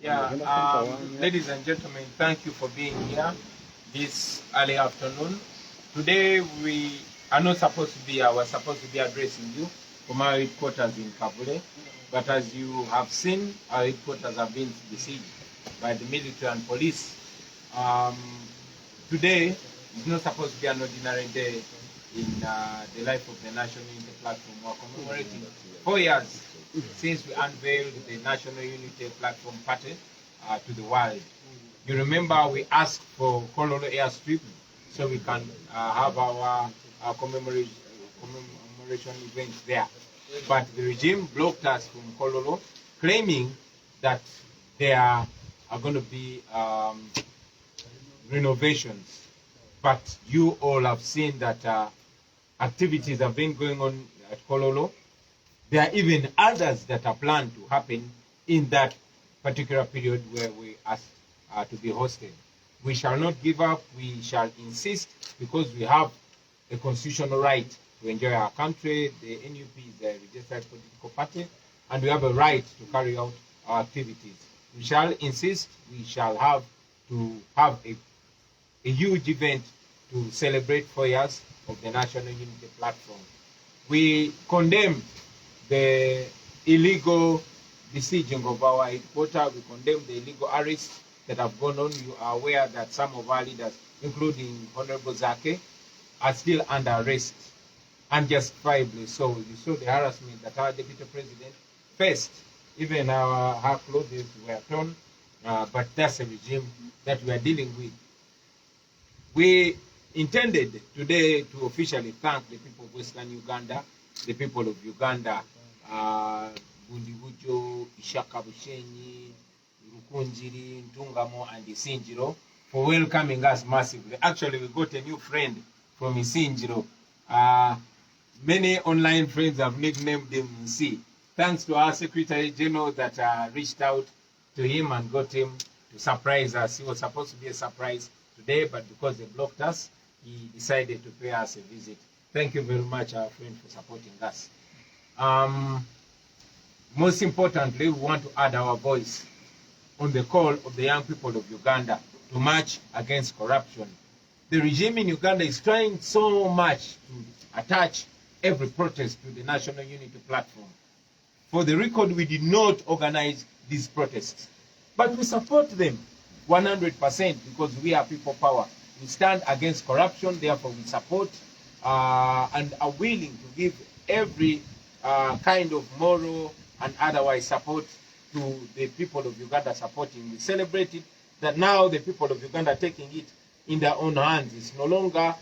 Ladies and gentlemen, thank you for being here this early afternoon. Today we are not supposed to be here, we're supposed to be addressing you from our headquarters in Kabule. But as you have seen, our headquarters have been besieged by the military and police. Today is not supposed to be an ordinary day in the life of the National Unity Platform. We're commemorating 4 years since we unveiled the National Unity Platform Party to the world. You remember we asked for Kololo airstrip so we can have our commemoration events there. But the regime blocked us from Kololo, claiming that there are going to be renovations. But you all have seen that activities have been going on at Kololo. There are even others that are planned to happen in that particular period where we asked to be hosted. We shall not give up. We shall insist because we have a constitutional right to enjoy our country. The NUP is a registered political party, and we have a right to carry out our activities. We shall insist. We shall have to have a huge event to celebrate 4 years of the National Unity Platform. We condemn the illegal besieging of our headquarters. We condemn the illegal arrests that have gone on. You are aware that some of our leaders, including Honorable Zake, are still under arrest, unjustifiably so. You saw the harassment that our Deputy President faced. Even her clothes were torn, but that's a regime that we are dealing with. We intended today to officially thank the people of Western Uganda, the people of Uganda, Bujulizi, Ishaka Bushenyi, Rukunjiri, Ntungamo, and Isinjiro for welcoming us massively. Actually, we got a new friend from Isinjiro. Many online friends have nicknamed him C. Thanks to our Secretary General that reached out to him and got him to surprise us. He was supposed to be a surprise today, but because they blocked us, he decided to pay us a visit. Thank you very much, our friend, for supporting us. Most importantly, we want to add our voice on the call of the young people of Uganda to march against corruption. The regime in Uganda is trying so much to attach every protest to the National Unity Platform. For the record, we did not organize these protests, but we support them 100% because we are people power. We stand against corruption, therefore we support and are willing to give every kind of moral and otherwise support to the people of Uganda supporting. We celebrated that now the people of Uganda are taking it in their own hands. It's no longer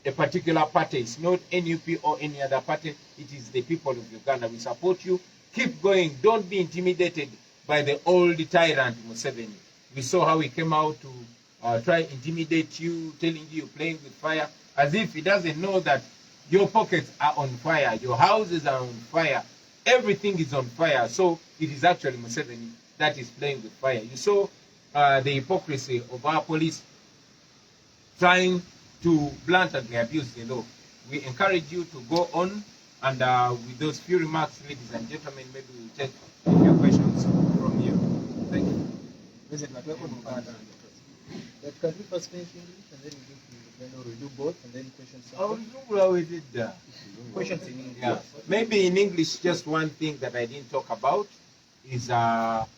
a particular party. It's not NUP or any other party. It is the people of Uganda. We support you. Keep going. Don't be intimidated by the old tyrant Museveni. We saw how he came out to try to intimidate you, telling you playing with fire, as if he doesn't know that your pockets are on fire, your houses are on fire, everything is on fire. So it is actually Museveni that is playing with fire. You saw the hypocrisy of our police trying to bluntly abuse the law. We encourage you to go on, and with those few remarks, ladies and gentlemen, maybe we'll take a few questions from you. Thank you. Can we first finish English and then we give to, or we do both and then questions? Oh, well, we did that. Questions in English. Yeah. Maybe in English, just one thing that I didn't talk about is that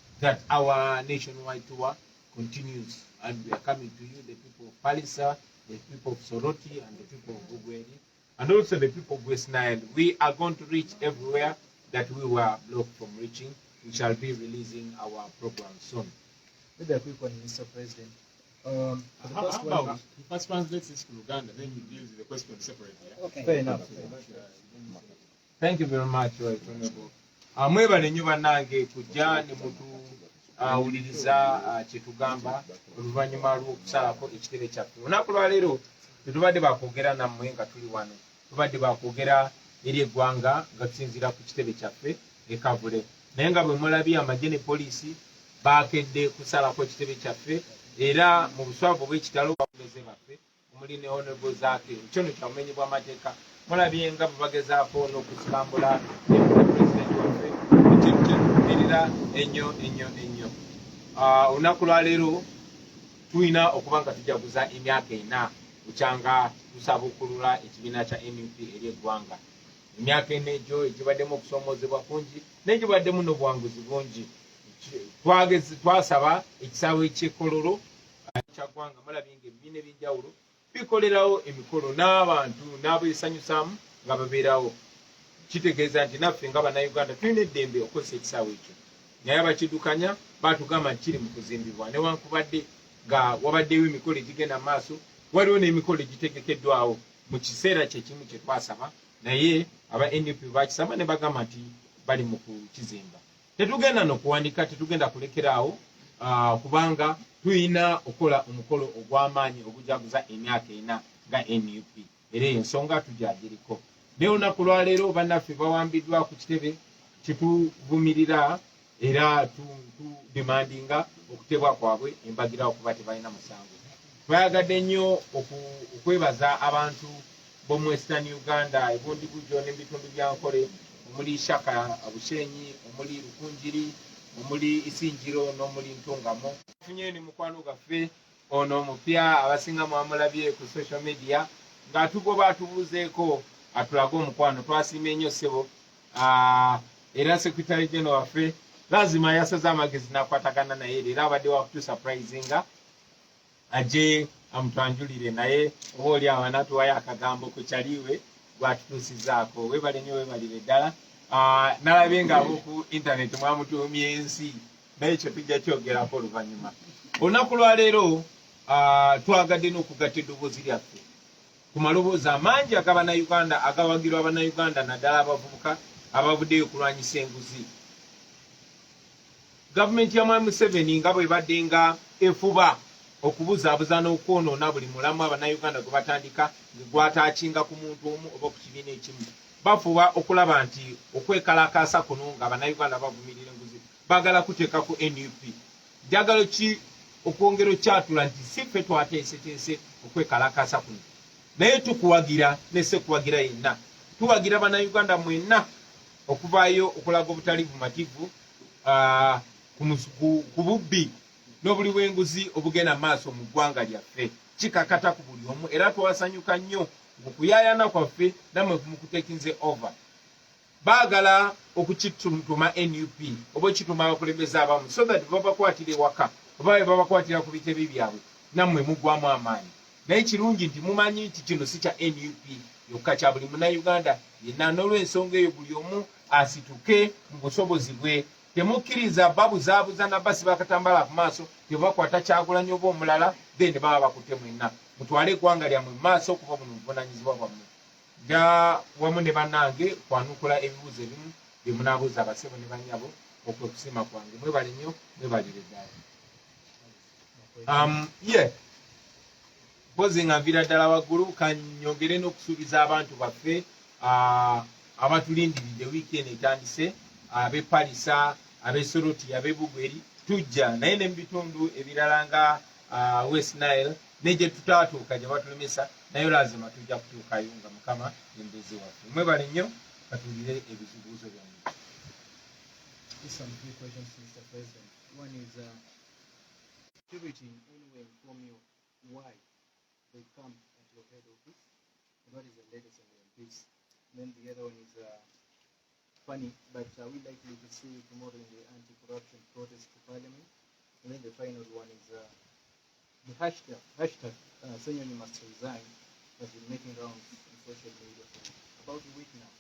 our nationwide tour continues, and we are coming to you, the people of Palisa, the people of Soroti, and the people of Bugweri, and also the people of West Nile. We are going to reach everywhere that we were blocked from reaching. We shall be releasing our program soon. Maybe a quick one, Mr. President. The first translate this to Uganda, then you deal with the question separately. Yeah? Okay. Fair enough. Thank you very much, Right Honorable. Mwebale nnyo bannange kujja ne mutuwuliriza kye tugamba oluvannyuma lw'okusalako ekitebe kyaffe. Olunaku lwa leero tetubadde bakwogera nammwe nga tuli wano. Tubadde bakwogera eri eggwanga nga tusinziira ku kitebe kyaffe e Kavule. Naye nga bwe mulabye amagye ne poliisi baakedde kusalako ekitebe kyaffe, era mu buswavu bw'ekitalo bakuleze baffe omuli ne Honorable Zake ekyono kya bumenyi bw'amateeka. Mulabye nga bwe bagezaako n'okusikambula Deputy President waffe ekintu kyetukumirira ennyo ennyo ennyo. olunaku lwa leero tulina okuba nga tujaguza emyaka 4 bukyanga tusabukulula ekibiina kya NUP eri eggwanga. Emyaka 4 egyo egibaddemu okusoomoozebwa kungi n'egibaddemu n'obuwanguzi bungi. Twasaba ekisaawe ky'ekololo kyaggwanga mulabye ng'ebibiina eby'enjawulo bikolerawo emikolo n'abantu n'abeesanyusaamu nga babeerawo. Kitegeeza nti naffe nga bannayuganda tulina eddembe okukozesa ekisaawe ekyo. Naye abakiddukanya baatugamba nti kiri mu kuzimbibwa newankubadde nga wabaddewo emikolo egigenda mu maaso, waliwo n'emikolo egitegekeddwawo mu kiseera kyekimu kye twasaba, naye aba NUP bakisaba ne bagamba nti bali mu kukizimba. Tetugenda n'okuwanika, tetugenda kulekeraawo kubanga tulina okukola omukolo ogw'amaanyi ogujaguza emyaka 4 nga NUP, era eyo ensonga tugyagiriko. Naye olunaku lwaleero bannaffe bawambiddwa ku kitebe kyetuvumirira era tudimandinga okutebwa kwabwe embagira okuba tebalina musango. Twayagadde nnyo okwebaza abantu b'omu Western Uganda, ebundi Bujo n'ebitundu bya Nkole, omuli Shaka Bushenyi, omuli Rukunjiri, omuli Isinjiro n'omuli Ntungamo. Tufunye ni mukwano gaffe ono omupya abasinga mwamulabye ku social media ng'atugoba atubuuzeeko atulage omukwano. Twasiima ennyo ssebo, era Secretary General waffe lazima yasaze amagezi n'akwatagana naye, era abadde wakutusupurizinga ajje amutwanjulire, naye oba oli awo anatuwayo akagambo ku kyaliwe gwatutuusizaako. Weebale nnyo, weebalire ddala. Nalabye nga aboku intaneti mwamutuumya ensi, naye ekyo tujja kyogerako oluvannyuma. Olunaku lwaleero twagadde n'okugatta eddoboozi lyaffe ku maloboozi amangi ag'abannayuganda agawagirwa abannayuganda naddala abavubuka abavuddeyo okulwanyisa enguzi. Gavumenti ya Mwami Museveni nga bwe badde nga efuba okubuzaabuza n'okwonoona buli mulamu abannayuganda gwe batandika gwataakinga ku muntu omu oba ku kibiina ekimu, bafuba okulaba nti okwekalakaasa kuno nga abannayuganda bavumirira enguzi baagala kuteeka ku NUP. Njagalo ki okwongera okyatula nti si ffe twateeseteese okwekalakaasa kuno, naye tukuwagira ne Ssekuwagira yenna, tuwagira abannayuganda mwenna okuvaayo okulaga obutali bumativu ku bubbi n'obuli bw'enguzi obugenda maaso mu ggwanga lyaffe. Kikakata ku buli omu, era twasanyuka nnyo okuyaayana kwaffe nammwe mukutekinze over. Baagala okukituma NUP oba okituma abakulembeze abamu so that babakwatira ewaka oba babakwatira ku bitebe byabwe nammwe muggwamu amaanyi. Naye kirungi nti mumanyi nti kino si kya NUP yokka, kya buli munnayuganda yenna. N'olw'ensonga eyo buli omu asituke mu busobozi bwe. Temukkiriza babuzaabuza na basi bakatambala ku maaso tebakwata Kyagulanyi oba omulala then baba bakutte mwenna. Mutwale eggwanga lyammwe mu maaso kuba buno buvunaanyizibwa bwammwe. Nga wamu ne bannange kwanukula ebibuuzo ebimu bye munaabuuza abasebo ne bannyabo okwekusiima kwange. Mwebale nnyo, mwebalire ddala. Mpozi nga nviira ddala waggulu, kanyongere n'okusuubiza abantu baffe abatulindiridde wiikendi etandise, ab'e Palisa, ab'e Soroti, ab'e Bugweri, tujja naye ne mu bitundu ebirala nga West Nile ne gye tutaatuuka gye batulemesa, naye lazima tujja kutuukayo nga Mukama embezi waffe. Mwebale nnyo, batuulire ebibuuzo byammwe. Some few questions, Mr. President. One is, security in any way inform you why they come at your head office? What is the latest on this? Then the other one is funny, but are we likely to see you tomorrow in the anti-corruption protest to Parliament? And then the final one is the hashtag Ssenyonyi must resign has been making rounds on social media for about a week now.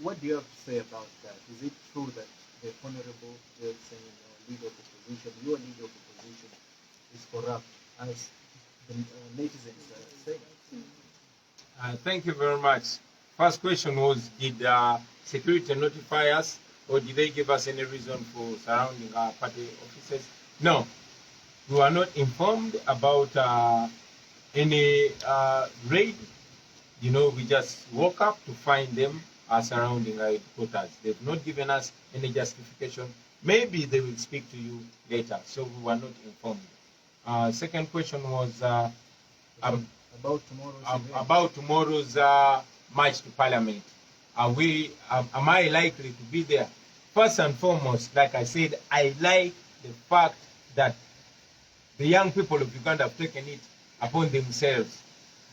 What do you have to say about that? Is it true that the Honorable Jeol Ssenyonyi, leader of opposition, your leader of opposition, is corrupt, as the netizens are saying? Thank you very much. First question was, did security notify us, or did they give us any reason for surrounding our party offices? No, we were not informed about any raid. You know, we just woke up to find them surrounding our headquarters. They've not given us any justification. Maybe they will speak to you later, so we were not informed. Second question was about tomorrow's march to Parliament. Am I likely to be there? First and foremost, like I said, I like the fact that the young people of Uganda have taken it upon themselves.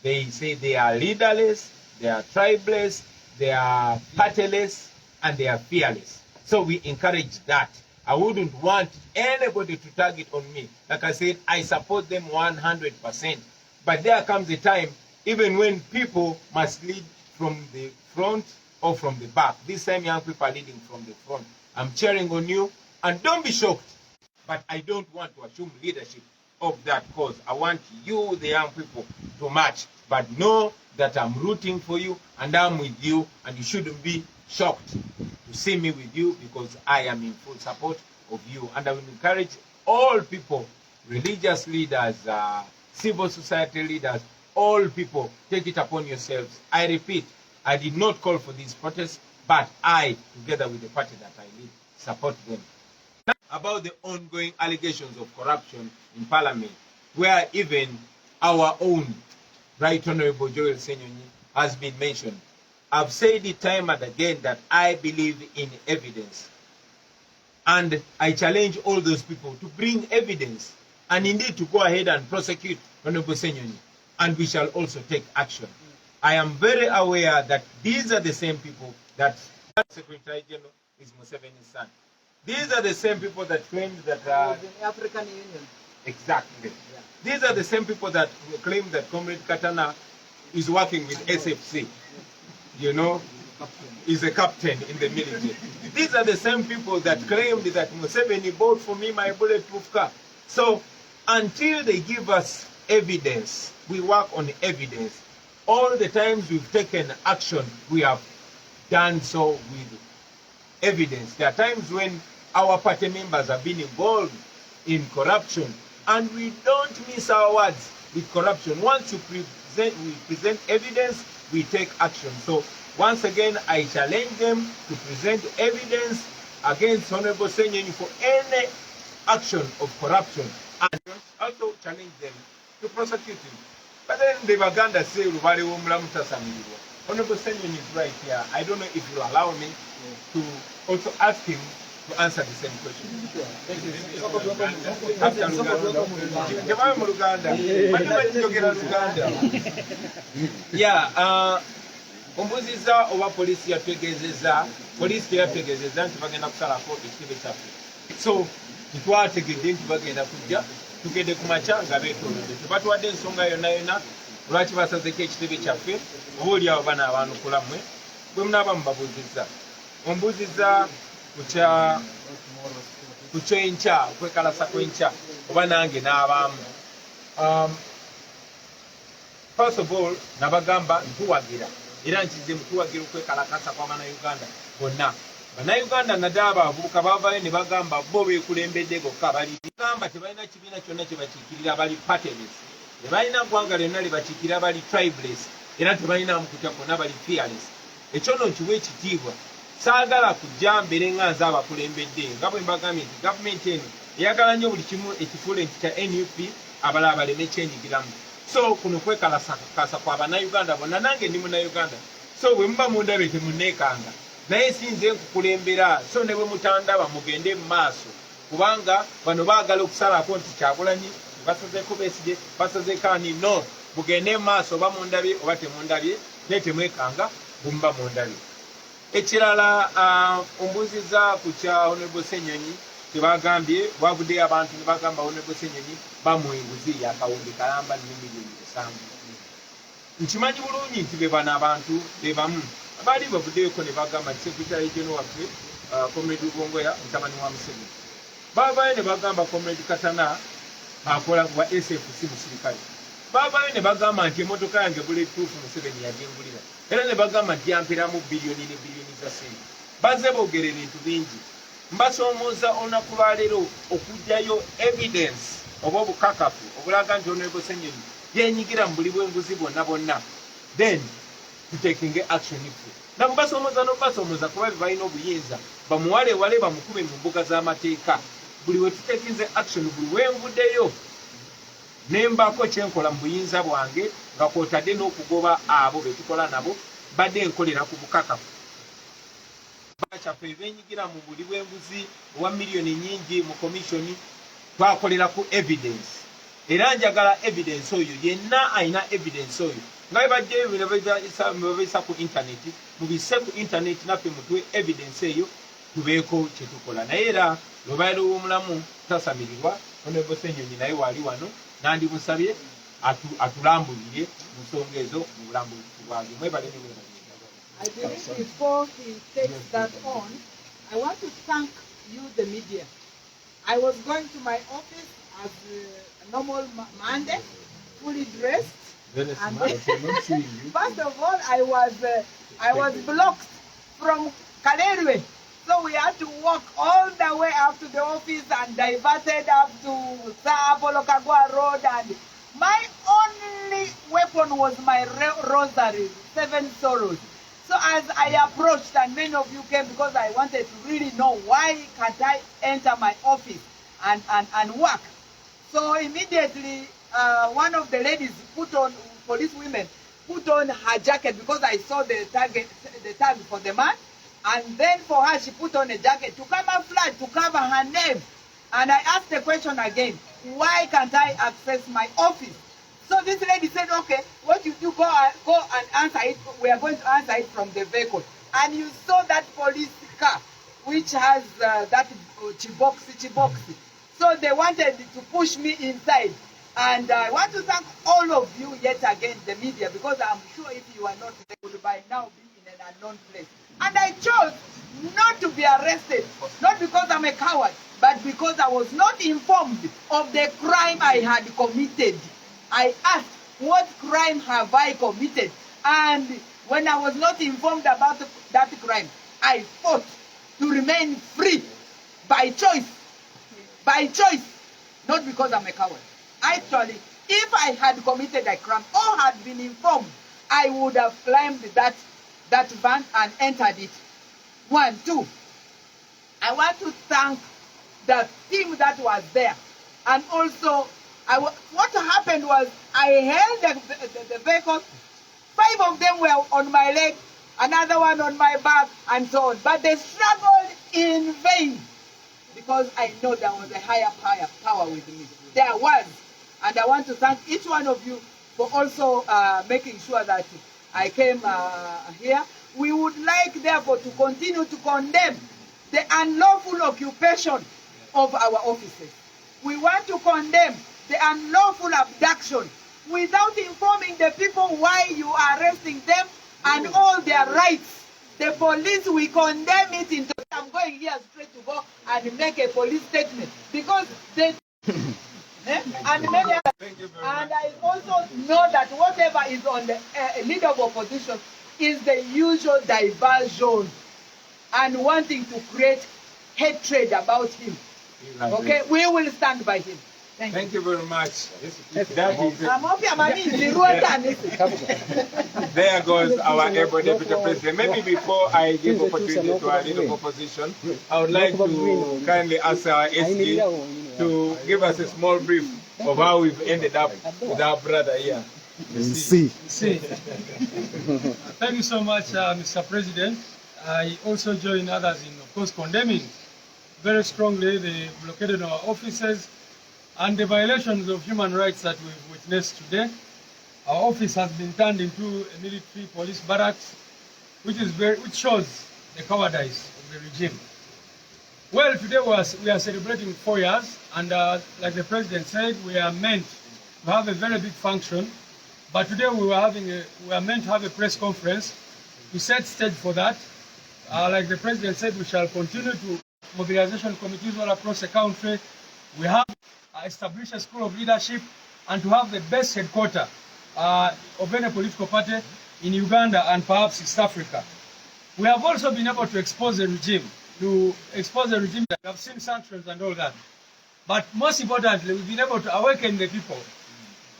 They say they are leaderless, they are tribeless, they are partyless, and they are fearless. So we encourage that. I wouldn't want anybody to target on me. Like I said, I support them 100%. But there comes a time, even when people must lead from the front or from the back. This time young people are leading from the front. I'm cheering on you, and don't be shocked. But I don't want to assume leadership of that cause. I want you, the young people, to march. But know that I'm rooting for you, and I'm with you, and you shouldn't be shocked to see me with you, because I am in full support of you. And I will encourage all people, religious leaders, civil society leaders, all people, take it upon yourselves. I repeat, I did not call for these protests, but I, together with the party that I lead, support them. Now, about the ongoing allegations of corruption in Parliament, where even our own Right Honorable Jeol Ssenyonyi has been mentioned. I've said it time and again that I believe in evidence. And I challenge all those people to bring evidence and indeed to go ahead and prosecute Honorable Ssenyonyi. And we shall also take action. I am very aware that these are the same people that Secretary General is Museveni's son. These are the same people that claimed that... the African Union. Exactly. Yeah. These are the same people that claim that Comrade Katana is working with SFC. You know, is a captain in the military. These are the same people that claimed that Museveni bought for me my bulletproof car. So until they give us evidence, we work on evidence. All the times we've taken action, we have done so with evidence. There are times when our party members have been involved in corruption, and we don't miss our words with corruption. Once we present evidence, we take action. So once again, I challenge them to present evidence against Honorable Ssenyonyi for any action of corruption, and also challenge them to prosecute him. But then the Baganda say, Honorable Ssenyonyi is right here. I don't know if you'll allow me to also ask him to answer the same question. Yeah, ombuziza oba polisi yategezeza, polisi yategezeza nti bagenda kusalako ekitebe kyaffe. So titwategedde nti bagenda kujja, tugende ku makya nga beetolodde. Tebatuwadde ensonga yonna yonna lwaki basazeko ekitebe kyaffe, oba oli awo banaabanukula mmwe bwe munaaba mubabuuzizza. Ombuziza ku kyenkya, okwekalasa kw'enkya, oba nange n'abaamu. First of all, nabagamba ntuwagira. Era nkize mutuwagira okwekalakasa kw'Abannayuganda bonna. Bannayuganda naddala abavubuka baavayo ne bagamba bo beekulembedde gokka bali. Bagamba tebalina kibiina kyonna kye bakiikirira bali partyless. Tebalina ggwanga lyonna lye bakiikirira bali tribeless. Era tebalinamu kutya kwonna bali fearless. Ekyo nno nkiwa ekitiibwa. Saagala kujja mbere nga nze abakulembedde nga bwe mbagambye nti gavumenti eno eyagala nnyo buli kimu ekifuule nti kya NUP abalala baleme kyenyigiramu. So kuno kwekalasa kwa Bannayuganda bonna, nange ndi Munnayuganda. So bwe muba mundabe temunneekanga. Naye si nze nkukulembera, so ne bwe mutandaba mugende mu maaso. Kubanga bano baagala okusalako nti Kyagulanyi basazeeko Besigye, basazeeko ani. No, mugende mu maaso oba mundabye oba temundabye, naye temwekanga bwe muba mundabye. Ekirala ombuziza ku kya Honorable Ssenyonyi tebagambye, bwavuddeyo abantu ne bagamba Honorable Ssenyonyi bamuwa enguzi yakawumbi kalamba n'emiliyoni 7. Nkimanyi bulungi nti be bano abantu be bamu abaali bavuddeyoko ne bagamba nti Secretary General waffe Comrade Lubowa mutabani wa Museveni baavaayo ne bagamba Comrade Katana akola wa SFC musirikale. Baavaayo ne bagamba nti emmotoka yange bulletproof Museveni yagingulira, era ne bagamba nti yamperamu biliyoni ne biliyoni za sente. Bazze boogera ebintu bingi. Mbasoomooza olunaku lwa leero okuggyayo evidence oba obukakafu obulaga nti Honorable Ssenyonyi yenyigira mu buli bw'enguzi bwonna bwonna, then tutekinge action iffe. Na mubasoomooza n'obasoomooza kuba be balina obuyinza bamuwalewale bamukube mu mbuga z'amateeka. Buli we tutekinze action, buli wenvuddeyo nembaako kyenkola mu buyinza bwange nga kwotadde n'okugoba abo be tukola nabo badde nkolera ku bukakafu. Kyaffe benyigira mu buli bw'enguzi owa miliyoni nnyingi mu komishoni twakolera ku evidence. Era njagala evidence oyo yenna ayina evidence oyo nga bebaddeyo bino bebayisa ku intaneti mubise ku intaneti naffe mutwe evidence eyo tubeeko kye tukola. Naye era lwobaire w'omulamu tasamirirwa Honorable Ssenyonyi naye waali wano nandimusabye atulambulire mu nsonga ezo mu bulambuzi bwabyo. Mwebale ne mwebale. I believe before he takes that on, I want to thank you, the media. I was going to my office as a normal Monday, fully dressed. Very And smart. first of all, I was blocked from Kalerwe. So we had to walk all the way up to the office and diverted up to Sabolokagwa Road. And my only weapon was my rosary, 7 sorrows. So as I approached, and many of you came because I wanted to really know why can't I enter my office and work. So immediately, one of the ladies police women put on her jacket because I saw the tag for the man. And then for her, she put on a jacket to camouflage, to cover her name. And I asked the question again, why can't I access my office? So this lady said, okay, what you do, go and answer it. We are going to answer it from the vehicle. And you saw that police car, which has that chiboxy. So they wanted to push me inside. And I want to thank all of you yet again, the media, because I'm sure if you are not, they would by now be in an unknown place. And I chose not to be arrested, not because I'm a coward, but because I was not informed of the crime I had committed. I asked, what crime have I committed? And when I was not informed about that crime, I fought to remain free by choice. By choice, not because I'm a coward. Actually, if I had committed a crime or had been informed, I would have climbed that van and entered it. 1, 2. I want to thank the team that was there. And also, what happened was I held the vehicle. 5 of them were on my leg, another one on my back, and so on. But they struggled in vain because I know there was a higher power with me. There was. And I want to thank each one of you for also making sure that I came here. We would like, therefore, to continue to condemn the unlawful occupation of our offices. We want to condemn the unlawful abduction without informing the people why you are arresting them and all their rights. The police, we condemn it into... I'm going here straight to go and make a police statement because they... And many other, and I also know that whatever is on the leader of opposition is the usual diversion and wanting to create hatred about him. Okay, we will stand by him. Thank you very much. There goes our able deputy president. Maybe before I give opportunity to our leader of opposition, I would like to kindly ask our SG to give us a small brief of how we've ended up with our brother here. See. Thank you so much, Mr. President. I also join others in, of course, condemning very strongly the blockade of our offices and the violations of human rights that we've witnessed today. Our office has been turned into a military police barracks, which shows the cowardice of the regime. Well, today we are celebrating 4 years, and like the president said, we are meant to have a very big function. But today we are meant to have a press conference to set stage for that. Like the president said, we shall continue to mobilization committees all across the country. We have established a school of leadership and to have the best headquarters of any political party in Uganda and perhaps East Africa. We have also been able to expose the regime, that we have seen sanctions and all that. But most importantly, we've been able to awaken the people.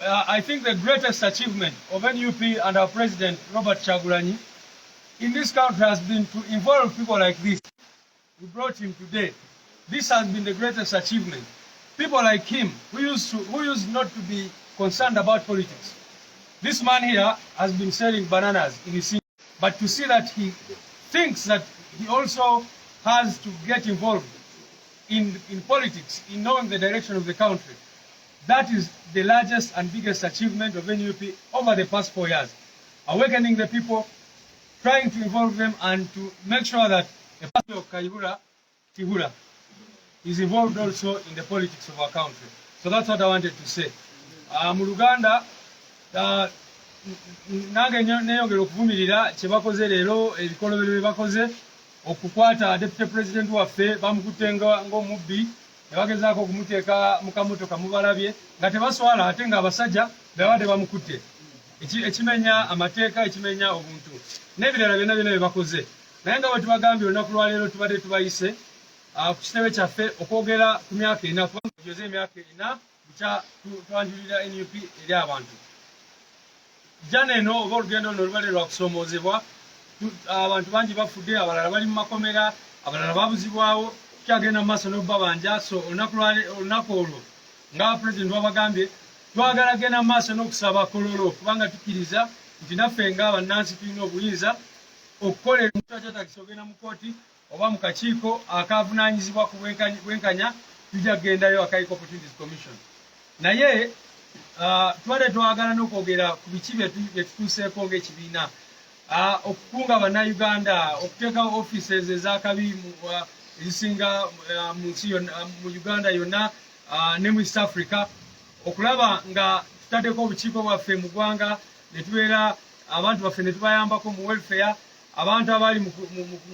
I think the greatest achievement of NUP and our president, Robert Kyagulanyi, in this country has been to involve people like this. We brought him today. This has been the greatest achievement. People like him, who used not to be concerned about politics. This man here has been selling bananas in his city, but to see that he thinks that he also has to get involved in politics, in knowing the direction of the country. That is the largest and biggest achievement of NUP over the past 4 years. Awakening the people, trying to involve them and to make sure that the party of Kihura is involved also in the politics of our country. So that's what I wanted to say. Mu Luganda, nange neyongera okuvumirira kye bakoze leero ebikolobero bye bakoze okukwata deputy president waffe bamukutte ng'omubbi ne bagezaako okumuteeka mu kamotoka mubalabye nga tebaswala ate ng'abasajja babadde bamukutte ekimenya amateeka ekimenya obuntu n'ebirala byonna byonna bye bakoze naye nga bwe tubagambye olunaku lwaleero tubadde tubayise ku kitebe kyaffe okwogera ku myaka ena kubanga tujoze emyaka ena bukya twanjulira NUP eri abantu jana eno oba olugendo luno lubadde lwakusoomoozebwa abantu bangi bafudde abalala bali mu makomera abalala babuzibwawo tukyagenda mu maaso n'okubabanja so olunaku olwo nga pulezidenti wabagambye twagala genda mu maaso n'okusaba kololo kubanga tukkiriza nti naffe ng'abannansi tulina obuyinza okukolera omuntu akyatakisa ogenda mu kooti oba mu kakiiko akavunaanyizibwa ku bwenkanya tujja kugendayo akaiko Opportunities Commission naye tubadde twagala n'okwogera ku biki bye tutuuseeko ng'ekibiina okukunga bannayuganda okuteekawo offices ez'akabi ezisinga mu nsi mu Uganda yonna ne mu East Africa okulaba nga tutaddeko obukiiko bwaffe mu ggwanga ne tubeera abantu baffe ne tubayambako mu welfare abantu abaali mu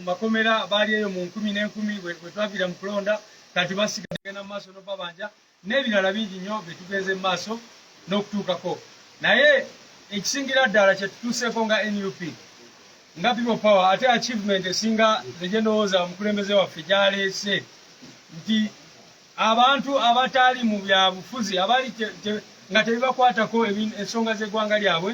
makomera baali eyo mu 10 bwe twaviira mu kulonda kati basigadde genda mu maaso n'obabanja n'ebirala bingi nnyo bye tugenze mu maaso n'okutuukako naye ekisingira ddala kye tutuuseeko nga NUP nga people power ate achievement esinga gye ndowooza omukulembeze waffe gy'aleese nti abantu abataali mu byabufuzi abaali nga tebibakwatako ensonga z'eggwanga lyabwe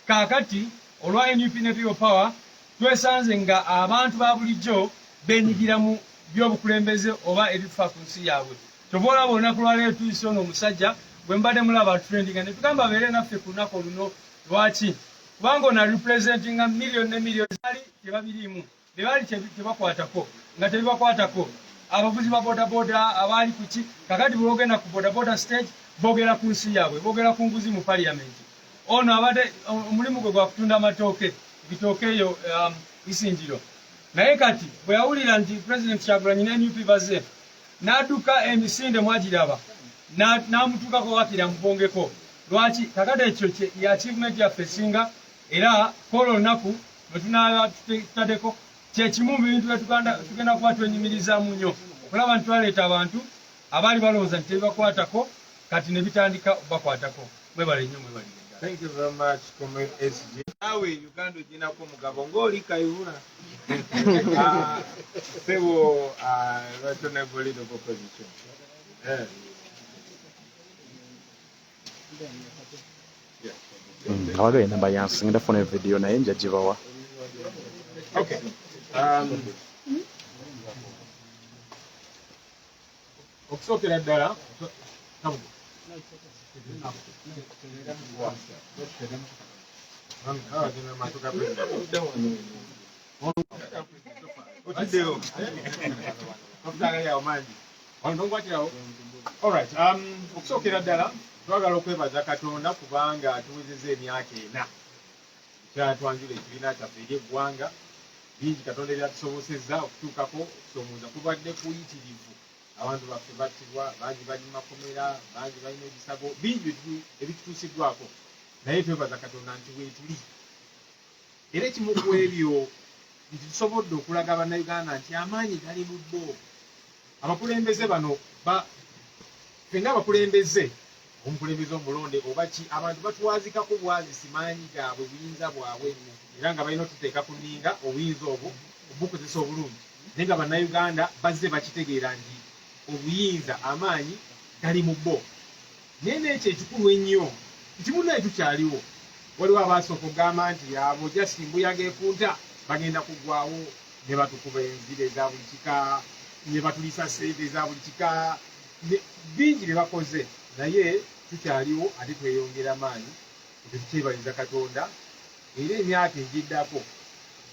kaakati olwa NUP ne people power twesanze nga abantu ba bulijjo beenyigira mu by'obukulembeze oba ebifa ku nsi yaabwe kyova olaba olunaku lwaleero tuyise ono omusajja bwe mbadde mulaba trendinga ne tugamba abeere naffe ku lunaku oluno lwaki kubanga ono representinga miliyoni ne miliyoni zaali tebabiriimu bebaali tebakwatako nga tebibakwatako abavuzi ba bodaboda abaali kuki kakati bwogenda ku bodaboda stage boogera ku nsi yaabwe boogera ku nguzi mu parliamenti ono abadde omulimu gwe gwa kutunda amatooke bitooke eyo isinjiro naye kati bwe yawulira nti president Kyagulanyi ne NUP baze n'adduka emisinde mwagiraba n'amutuukako wakira mubongeko lwaki kakati ekyo ye achievement yaffe esinga era kola olunaku lwe tunaaba tutaddeko kyekimu mu bintu bye tugenda kuba twenyumirizaamu nnyo okulaba nti twaleeta abantu abaali balowooza nti tebibakwatako kati ne bitandika okubakwatako mwebale nnyo mwebale. Thank you very much, Comrade SG. Nawe Uganda oginako mugabo ng'oli Kayihura. Sebo Honorable Leader of Opposition. Abagaye namba yansi ngafuna video naye njagibawa. Okay. Okusookera ddala okusookera ddala twagala okwebaza Katonda kubanga tuwezezza emyaka ena kyatwanjula ekibiina kyaffe ery'eggwanga bingi Katonda ebyatusobosezza okutuukako okusomooza kubadde kuyitirivu abantu baffe battibwa bangi bali mu makomera bangi balina ebisago bingi ebitutuusiddwako naye twebaza Katonda nti weetuli era ekimu ku ebyo nti tusobodde okulaga bannayuganda nti amaanyi gali mu bo abakulembeze bano ffe ng'abakulembeze omukulembeze omulonde oba ki abantu batuwazikako bwazisi maanyi gaabwe buyinza bwabwe era nga balina otuteeka ku nninga obuyinza obwo obukozesa obulungi naye nga bannayuganda bazze bakitegeera nti obuyinza amaanyi gali mu bo naye n'ekyo ekikulu ennyo nti munnaye tukyaliwo waliwo abaasooka okugamba nti abo jasi mbuyaga ekunta bagenda kuggwawo ne batukuba enzira eza buli kika ne batulisa ssente eza buli kika bingi bye bakoze naye tukyaliwo ate tweyongera maanyi tukyebaliza Katonda era emyaka egiddako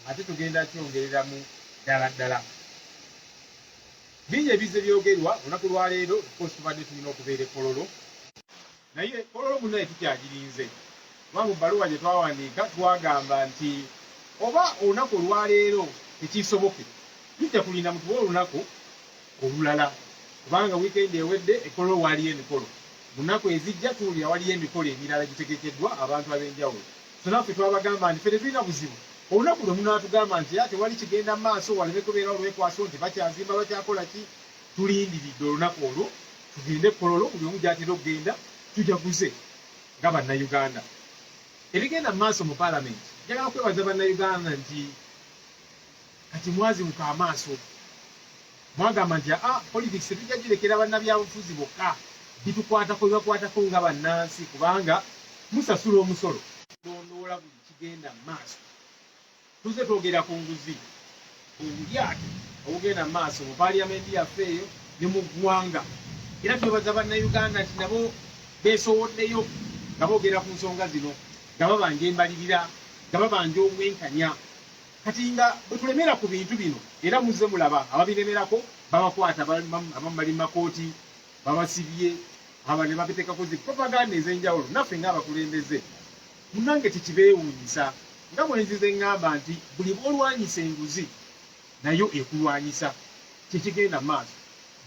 ate tugenda kyongereramu ddala bingi ebize byogerwa olunaku lwaleero kosi tubadde tulina okubeera ekololo naye kololo munaye tukyagirinze kubanga mu bbaluwa gye twawandiika twagamba nti oba olunaku olwaleero tekisoboke tujja kulinda mutuwa olunaku olulala kubanga wiikendi ewedde ekololo waliyo emikolo mu nnaku ezijja tuwulira waliyo emikolo emirala gitegekeddwa abantu ab'enjawulo so naffe twabagamba nti ffe tetulina buzibu olunaku lwe munaatugamba nti ate wali kigenda mu maaso waleme kubeera olwekwaso nti bakyazimba bakyakola ki tulindiridde olunaku olwo tugende ekololo buli omu gyatera okugenda tujaguze nga bannayuganda ebigenda mu maaso mu paalamenti njagala kwebaza bannayuganda nti kati mwazimuka amaaso mwagamba nti politics tetujja girekera bannabyabufuzi bokka bitukwatako bibakwatako nga bannansi kubanga musasula omusolo tondoola buli kigenda mu maaso tuze twogera ku nguzi obulyake obugenda mu maaso mu paaliyamenti yaffe eyo ne mu ggwanga era twebaza bannayuganda nti nabo beesowoddeyo nga boogera ku nsonga zino nga babanja embalirira nga babanja omwenkanya kati nga bwe tulemera ku bintu bino era muzze mulaba ababiremerako babakwata abamu bali mu makooti babasibye aba ne babiteekako zi propaganda ez'enjawulo naffe ng'abakulembeze munange tekibeewuunyisa nga mwenzize ŋŋamba nti buli bw'olwanyisa enguzi nayo ekulwanyisa kyekigenda mu maaso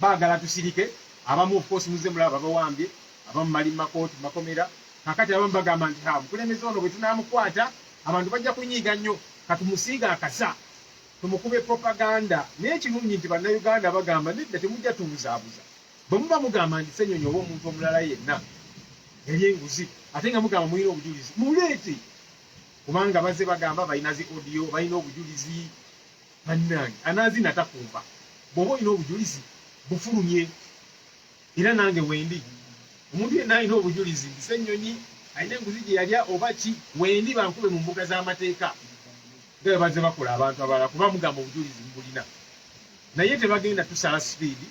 baagala tusirike abamu ofcourse muzze mulaba babawambye abamu bali mu makooti makomera kakati abamu bagamba nti mukulembeze ono bwe tunaamukwata abantu bajja kunyiiga nnyo katumusiiga akasa tumukube propaganda naye kirungi nti bannayuganda bagamba nedda temujja tubuzaabuza bwe muba mugamba nti Ssenyonyi oba omuntu omulala yenna yali enguzi ate nga mugamba mulina obujulizi muleete kubanga bazze bagamba balina zi audio balina obujulizi bannange anaazina takumva bw'oba olina obujulizi bufulumye era nange wendi omuntu yenna alina obujulizi nti Ssenyonyi alina enguzi gye yalya oba ki wendi bankube mu mbuga z'amateeka nga bazze bakola abantu abalala kuba mugamba obujulizi mubulina naye tebagenda tusala sipiidi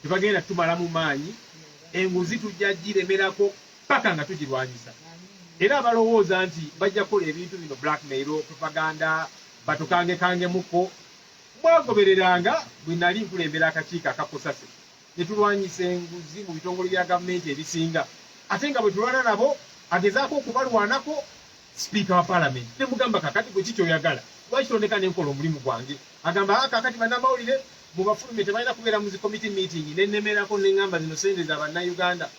tebagenda tumala mu maanyi enguzi tujja giremerako paka nga tugirwanyisa era abalowooza nti bajja kukola ebintu bino blackmail propaganda batukangekangemuko mwagobereranga bwe nali nkulembera akakiiko akakosase ne tulwanyisa enguzi mu bitongole bya gavumenti ebisinga ate nga bwe tulwana nabo agezaako okubalwanako sipiika wa paalamenti ne mugamba kakati gwe kikyoyagala lwaki tondeka nenkola omulimu gwange agamba kakati bannamawulire mubafulume tebalina kubeera mu zikomiti meeting nennemerako neŋŋamba zino sente za bannayuganda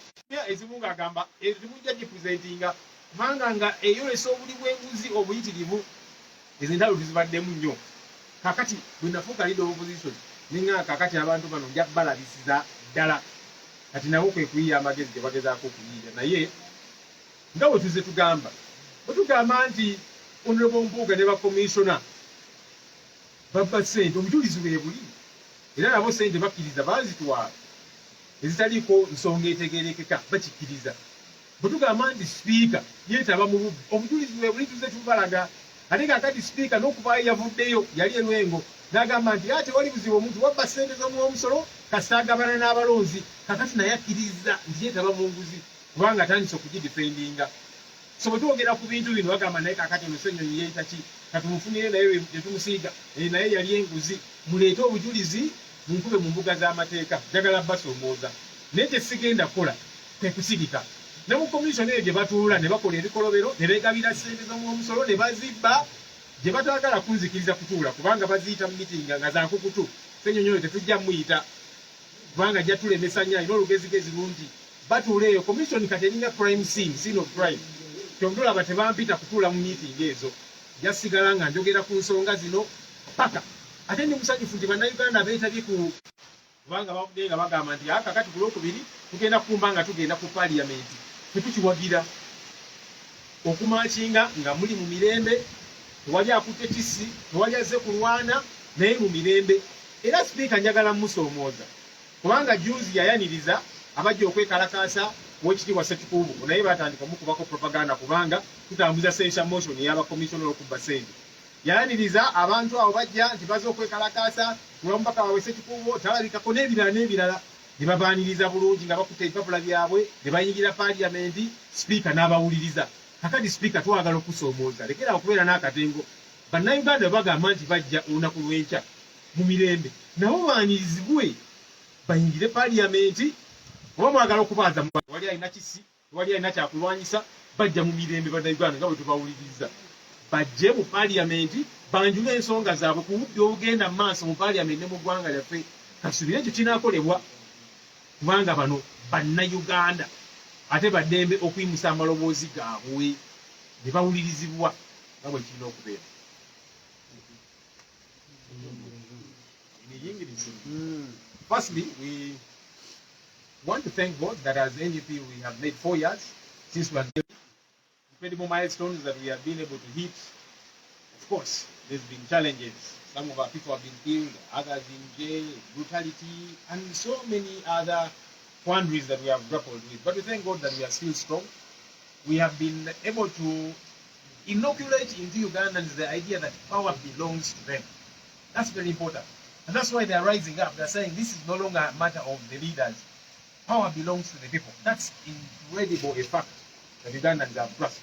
ezimu ng'agamba ezimujja gipurezentinga kubanga nga eyolesa obuli bw'enguzi obuyitirivu ez'entalo tuzibaddemu nnyo kakati bwe nafuuka leader of opposition neŋŋamba kakati abantu bano nja balabisiza ddala kati nabo kwe kuyiya amagezi ge bagezaako okuyiya naye nga bwe tuze tugamba bwe tugamba nti honorable Mpuuga ne bakomishona babba ssente obujulizi bwe buli era nabo ssente bakkiriza baazitwala ezitaliiko nsonga etegerekeka bakikkiriza bwe tugamba nti sipiika yeetaba mu bubbi obujulizi bwe buli tuze tubalaga ate kakati sipiika n'okuvaayo yavuddeyo yali erwengo n'agamba nti ate wali buzibu omuntu wabba ssente z'omuwomusolo kasita agabana n'abalonzi kakati naye akkiriza nti yeetaba mu nguzi kubanga atandise okugidifendinga so bwe twogera ku bintu bino bagamba naye kakati ono Ssenyonyi yeeyita ki katumufunire naye tetumusiiga naye yali enguzi muleete obujulizi munkube mu mbuga z'amateeka njagala basoomooza naye kyesigenda kukola kwe kusigika ne mu komishoni eyo gye batuula ne bakola ebikolobero ne beegabira ssente z'omuwomusolo ne bazibba gye bataagala kunzikiriza kutuula kubanga baziyita mu mitinga nga za nkukutu Ssenyonyi oyo tetujja muyita kubanga ajja tulemesa nnyo alina olugezigezi lungi batuula eyo komishoni kati eringa crime scene of crime kyondolaba tebampita kutuula mu mitinga ezo jasigala nga njogera ku nsonga zino paka ate ndi musanyufu nti bannayuganda beetabye ku kubanga bavudde nga bagamba nti kakati ku lwokubiri tugenda kumba nga tugenda ku paaliyamenti tetukiwagira okumakinga nga muli mu mirembe tewali akutte kisi tewali azze kulwana naye mu mirembe era sipiika njagala musoomooza kubanga juzi yayaniriza abajja okwekalakaasa wekitiibwa Ssekikuubo naye batandika mukubako propaganda kubanga tutambuza sensha motion y'abakomishona okubba ssente yayaniriza abantu abo bajja nti baze okwekalakaasa olwamubaka waabwe Ssekikuubo talabikako n'ebirala ne babaaniriza bulungi nga bakutte ebipapula byabwe ne bayingira paaliyamenti sipiika n'abawuliriza kakati sipiika twagala okusoomooza lekera okubeera n'akatengo bannayuganda bagamba nti bajja olunaku lw'enkya mu mirembe nabo baanyirizibwe bayingire paaliyamenti oba mwagala okubaaza wali alina kisi wali alina kyakulwanyisa bajja mu mirembe bannayuganda nga bwe tubawuliriza bajje mu paaliyamenti banjule ensonga zaabwe ku budde obugenda mu maaso mu paaliyamenti ne mu ggwanga lyaffe kasubire ekyo kinaakolebwa kubanga bano bannayuganda ate baddembe okuyimusa amaloboozi gaabwe ne bawulirizibwa nga bwe kirina okubeera. Firstly, we want to thank God that as NUP we have made 4 years since we are incredible milestones that we have been able to hit. Of course, there's been challenges. Some of our people have been killed, others in jail, brutality, and so many other quandaries that we have grappled with. But we thank God that we are still strong. We have been able to inoculate into Ugandans the idea that power belongs to them. That's very important. And that's why they're rising up. They're saying this is no longer a matter of the leaders. Power belongs to the people. That's incredible a fact that Ugandans have grasped.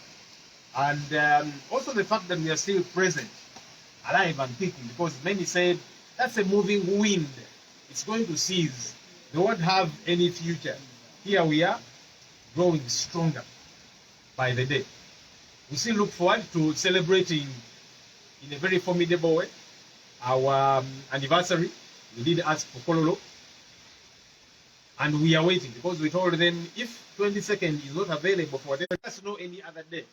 And also the fact that we are still present, alive and kicking, because many said that's a moving wind. It's going to cease. They won't have any future. Here we are, growing stronger by the day. We still look forward to celebrating in a very formidable way our anniversary. We did ask for Kololo, and we are waiting because we told them if 22nd is not available for them, let us know any other day.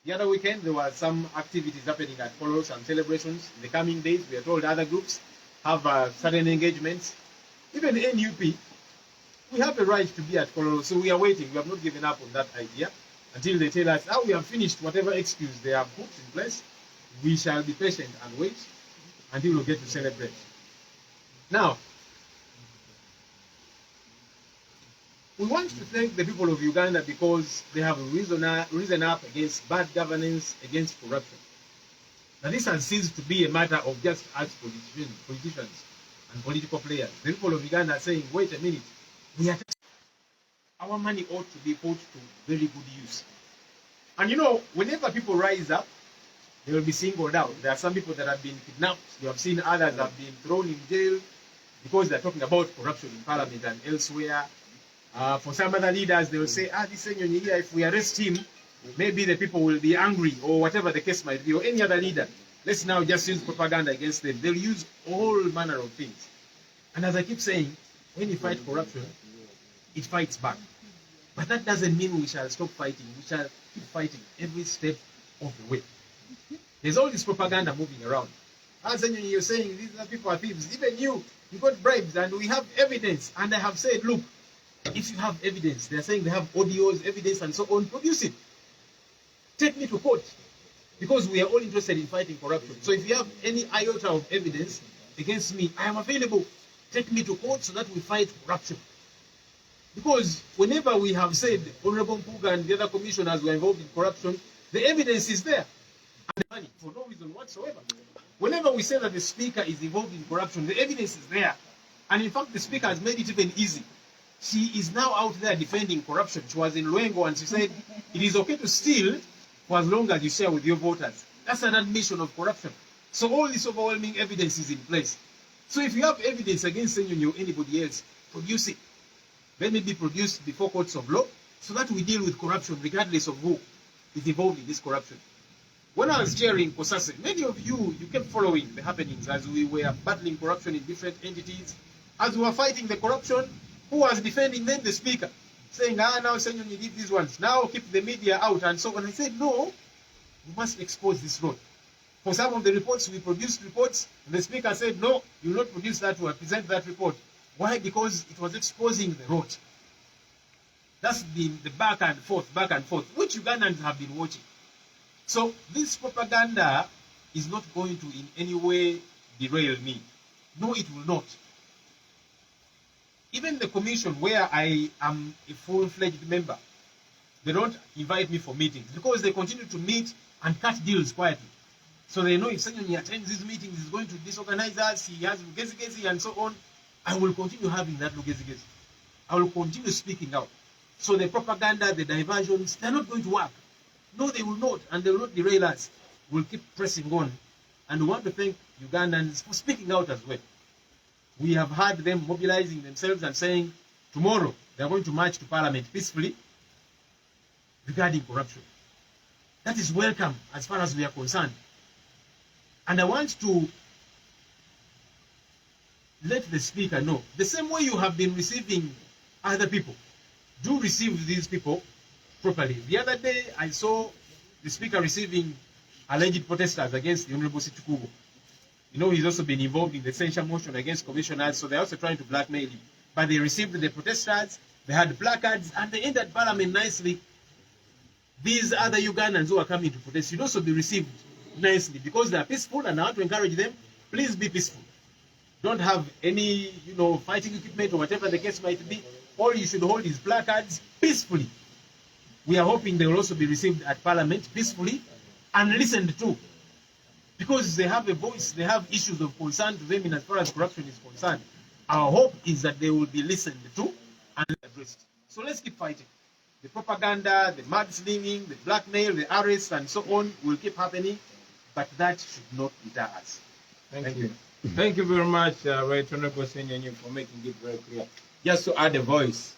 The other weekend there were some activities happening at Kololo, some celebrations. In the coming days, we are told other groups have certain engagements. Even NUP, we have a right to be at Kololo, so we are waiting. We have not given up on that idea until they tell us, we have finished whatever excuse they have put in place. We shall be patient and wait until we get to celebrate. Now, we want to thank the people of Uganda because they have risen up against bad governance, against corruption. Now, this has ceased to be a matter of just us politicians and political players. The people of Uganda are saying, wait a minute, our money ought to be put to very good use. And you know, whenever people rise up, they will be singled out. There are some people that have been kidnapped. You have seen others have been thrown in jail because they're talking about corruption in parliament and elsewhere. For some other leaders, they will say, this Ssenyonyi here, if we arrest him, maybe the people will be angry, or whatever the case might be, or any other leader. Let's now just use propaganda against them. They'll use all manner of things. And as I keep saying, when you fight corruption, it fights back. But that doesn't mean we shall stop fighting. We shall keep fighting every step of the way. There's all this propaganda moving around. As you're saying, these are people are thieves. Even you got bribes, and we have evidence. And I have said, look, if you have evidence, they're saying they have audios, evidence, and so on, produce it. Take me to court. Because we are all interested in fighting corruption. So if you have any iota of evidence against me, I am available. Take me to court so that we fight corruption. Because whenever we have said Honorable Mpuga and the other commissioners were involved in corruption, the evidence is there. And the money, for no reason whatsoever. Whenever we say that the speaker is involved in corruption, the evidence is there. And in fact, the speaker has made it even easy. She is now out there defending corruption. She was in Luengo and she said, it is okay to steal for as long as you share with your voters. That's an admission of corruption. So all this overwhelming evidence is in place. So if you have evidence against Ssenyonyi or anybody else, produce it. Let it be produced before courts of law so that we deal with corruption regardless of who is involved in this corruption. When I was chairing Kosase, many of you kept following the happenings as we were battling corruption in different entities. As we were fighting the corruption, who was defending them? The speaker. Saying, now Ssenyonyi did these ones. Now keep the media out and so on. I said, no, you must expose this road. For some of the reports, we produced reports, and the speaker said, no, you will not produce that or present that report. Why? Because it was exposing the road. That's been the back and forth, which Ugandans have been watching. So this propaganda is not going to in any way derail me. No, it will not. Even the commission where I am a full-fledged member, they don't invite me for meetings because they continue to meet and cut deals quietly. So they know if Ssenyonyi attends these meetings, he's going to disorganize us, he has lugezi and so on. I will continue having that lugezi. I will continue speaking out. So the propaganda, the diversions, they're not going to work. No, they will not, and they will not derail us. We'll keep pressing on. And we want to thank Ugandans for speaking out as well. We have had them mobilizing themselves and saying tomorrow they are going to march to parliament peacefully regarding corruption. That is welcome as far as we are concerned. And I want to let the speaker know, the same way you have been receiving other people, do receive these people properly. The other day I saw the speaker receiving alleged protesters against the Honorable Situkubo. You know, he's also been involved in the censure motion against commissioners, so they're also trying to blackmail him. But they received the protesters, they had placards, and they entered parliament nicely. These other Ugandans who are coming to protest should also be received nicely because they are peaceful, and I want to encourage them, please be peaceful. Don't have any, fighting equipment or whatever the case might be. All you should hold is placards peacefully. We are hoping they will also be received at parliament peacefully and listened to. Because they have a voice, they have issues of concern to them in as far as corruption is concerned. Our hope is that they will be listened to and addressed. So let's keep fighting. The propaganda, the mudslinging, the blackmail, the arrests, and so on will keep happening, but that should not deter us. Thank you. Thank you very much, Right Honorable Ssenyonyi, for making it very clear. Just to add a voice,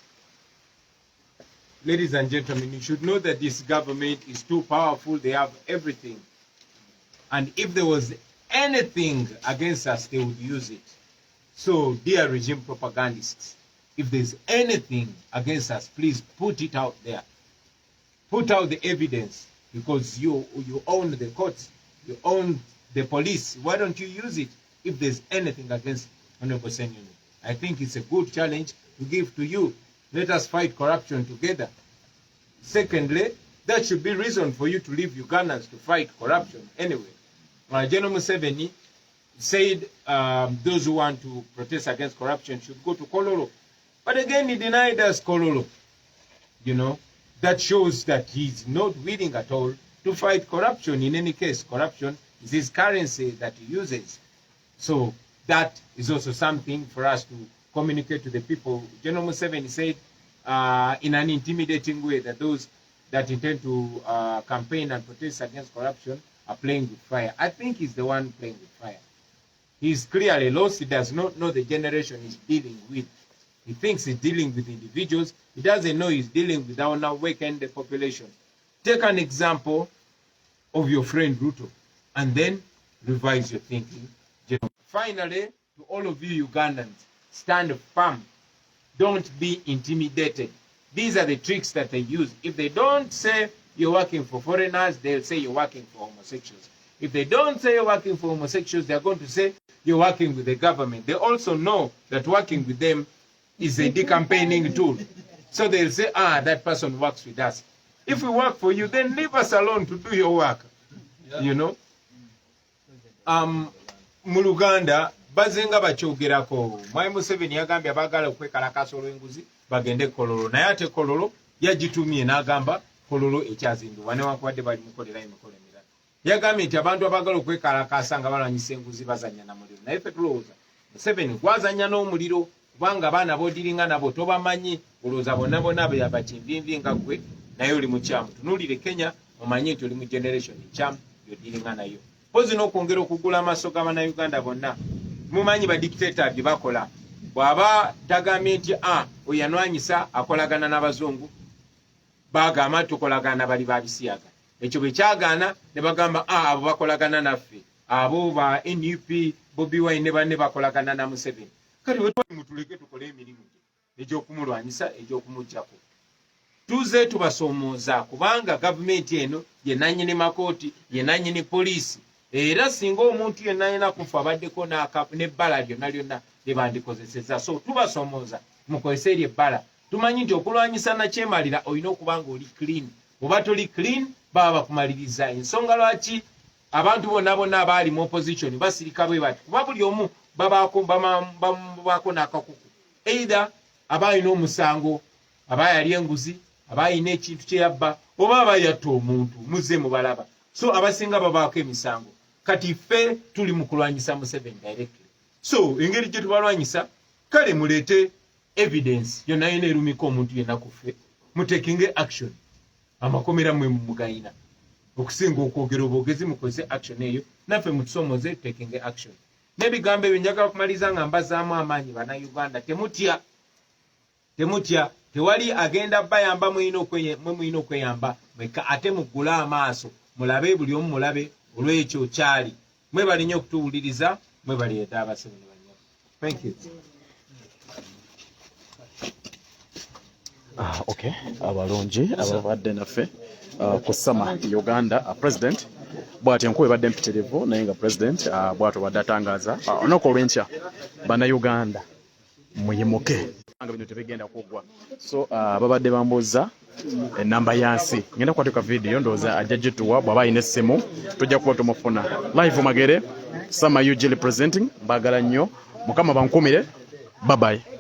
Ladies and gentlemen, you should know that this government is too powerful. They have everything. and if there was anything against us, they would use it. So, dear regime propagandists, if there's anything against us, please put it out there. Put out the evidence, because you own the courts, you own the police. Why don't you use it if there's anything against Honorable Ssenyonyi? I think it's a good challenge to give to you. Let us fight corruption together. Secondly, that should be reason for you to leave Ugandans to fight corruption anyway. General Museveni said those who want to protest against corruption should go to Kololo. But again, he denied us Kololo. You know, that shows that he's not willing at all to fight corruption. In any case, corruption is his currency that he uses. So that is also something for us to communicate to the people. General Museveni said in an intimidating way that those that intend to campaign and protest against corruption are playing with fire. I think he's the one playing with fire. He's clearly lost. He does not know the generation he's dealing with. He thinks he's dealing with individuals. He doesn't know he's dealing with our now weakened population. Take an example of your friend Ruto and then revise your thinking. Finally, to all of you Ugandans, stand firm. Don't be intimidated. These are the tricks that they use. If they don't say you're working for foreigners, they'll say you're working for homosexuals. If they don't say you're working for homosexuals, they're going to say you're working with the government. They also know that working with them is a decampaigning tool. So they'll say, that person works with us. If we work for you, then leave us alone to do your work. Yeah. You know? Mu Luganda, bazenga bakyogerako. Mwai Museveni yagambye abagala okwekalakaasa olw'enguzi bagende Kololo. Naye ate Kololo yagitumye n'agamba Kololo ekyazinduwa newankubadde bali mukolera emikolo emirala. Yagambye nti abantu abagala okwekalakaasa nga balwanyisa enguzi bazannya na muliro. Naye ffe tulowooza Museveni gwazannya n'omuliro kubanga abaana b'odiringa nabo tobamanyi, olowooza bonna bonna bakyenvinvi nga ggwe naye oli mukyamu. Tunuulire Kenya omanyi nti oli mu generation ekyamu y'odiringa nayo. Pozi n'okwongera okugula amaaso g'Abannayuganda bonna. Mumanyi badictator bye bakola. Bw'aba tagambye nti oyo yanwanyisa akolagana n'abazungu, bagamba tukolagana bali babisiyaga. Ekyo bwe kyagaana ne bagamba abo bakolagana naffe. Abo ba NUP, Bobi Wine ne banne bakolagana na Museveni. Kati bwe mutuleke tukole emirimu egy'okumulwanyisa egy'okumuggyako. Tuze tubasoomooza kubanga gavumenti eno ye nannyini makooti, ye nannyini poliisi. Era singa omuntu yenna alina kufa abaddeko n'ebbala lyonna lyonna lye bandikozesezza. So tubasoomooza mukozese eryo ebbala. Tumanyi nti okulwanyisa nakyemalira olina okuba nga oli clean. Oba toli clean baba bakumaliriza. Ensonga lwaki abantu bonna bonna abaali mu opposition basirika bwe bati kuba buli omu babaako n'akakuku. Either aba alina omusango, aba yali enguzi, aba alina ekintu kye yabba, oba aba yatta omuntu muzze mu balaba. So abasinga babaako emisango. Kati ffe tuli mu kulwanyisa Museveni directly. So engeri gye tubalwanyisa, kale muleete evidence yonna yonna erumika omuntu yenna ku ffe, mutekinge action. Amakomera mwe mugayina. okusinga okwogera obwogezi mukozese action eyo naffe mutusomoze taking action. N'ebigambo ebyo njagala kumaliza nga mbazaamu amaanyi bannayuganda, temutya tewali agenda bayamba mwe muyina okweyamba mwekka, ate muggule amaaso mulabe, buli omu mulabe olw'ekyo kyali. Mwebali nnyo okutuwuliriza, mwebali eta abasebe ne banyabo. Thank you. Okay, abalungi ababadde naffe ku Sama Uganda president bw'ati enkuba ebadde mpitirivu naye nga president bw'atyo badde atangaaza olunaku olw'enkya bannayuganda muyimuke nga bino tebigenda kuggwa. So babadde bambuuza enamba yansi, ngenda kukwatuka vidiyo ndowooza ajja gituwa bw'aba alina essimu tujja kuba tumufuna live Magere. Sama UG representing, mbagala nnyo, Mukama bankumire. Bye bye.